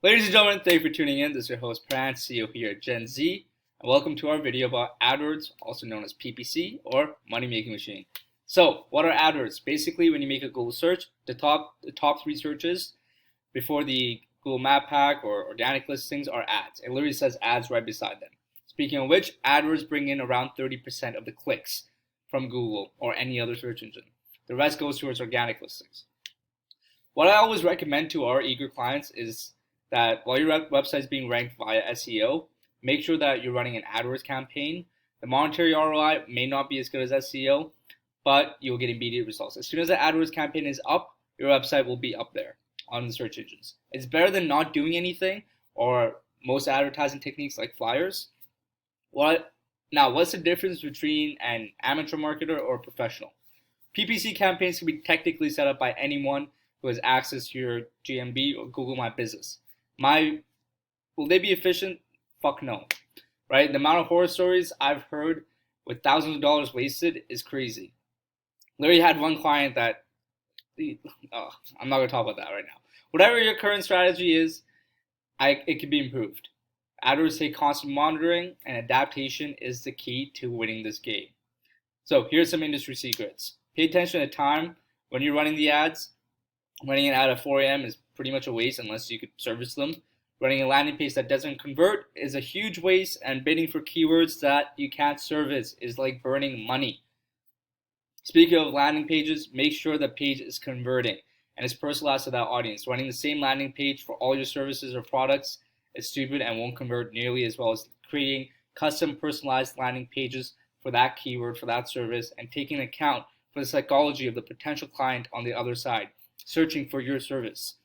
Ladies and gentlemen, thank you for tuning in. This is your host, Pran CEO here at Gen Z, and welcome to our video about AdWords, also known as PPC or Money Making Machine. So, what are AdWords? Basically, when you make a Google search, the top three searches before the Google Map Pack or organic listings are ads. It literally says ads right beside them. Speaking of which, AdWords bring in around 30% of the clicks from Google or any other search engine. The rest goes towards organic listings. What I always recommend to our eager clients is that while your website is being ranked via SEO, make sure that you're running an AdWords campaign. The monetary ROI may not be as good as SEO, but you'll get immediate results. As soon as the AdWords campaign is up, your website will be up there on the search engines. It's better than not doing anything or most advertising techniques like flyers. What's the difference between an amateur marketer or a professional? PPC campaigns can be technically set up by anyone who has access to your GMB or Google My Business. Will they be efficient? Fuck no. Right? The amount of horror stories I've heard with thousands of dollars wasted is crazy. Literally had one client that, I'm not going to talk about that right now. Whatever your current strategy is, it can be improved. AdWords say constant monitoring and adaptation is the key to winning this game. So here's some industry secrets. Pay attention to time when you're running the ads. Running an ad at 4 a.m. is pretty much a waste unless you could service them. Running a landing page that doesn't convert is a huge waste, and bidding for keywords that you can't service is like burning money. Speaking of landing pages, make sure the page is converting and is personalized to that audience. Running the same landing page for all your services or products is stupid and won't convert nearly as well as creating custom personalized landing pages for that keyword, for that service, and taking account for the psychology of the potential client on the other side searching for your service.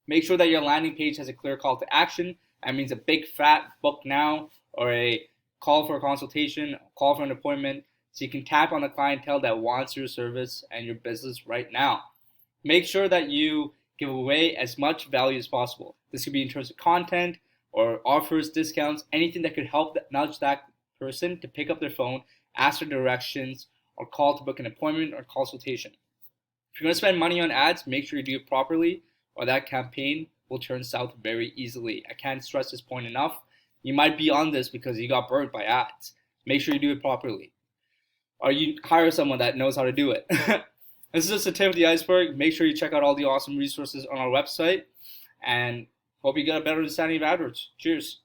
Make sure that your landing page has a clear call to action. That means a big fat book now or a call for a consultation, a call for an appointment, so you can tap on the clientele that wants your service and your business right now. Make sure that you give away as much value as possible. This could be in terms of content or offers, discounts, anything that could help nudge that person to pick up their phone, ask for directions, or call to book an appointment or consultation. If you're going to spend money on ads, make sure you do it properly, or that campaign will turn south very easily. I can't stress this point enough. You might be on this because you got burnt by ads. Make sure you do it properly. Or you hire someone that knows how to do it. This is just the tip of the iceberg. Make sure you check out all the awesome resources on our website, and hope you get a better understanding of AdWords. Cheers.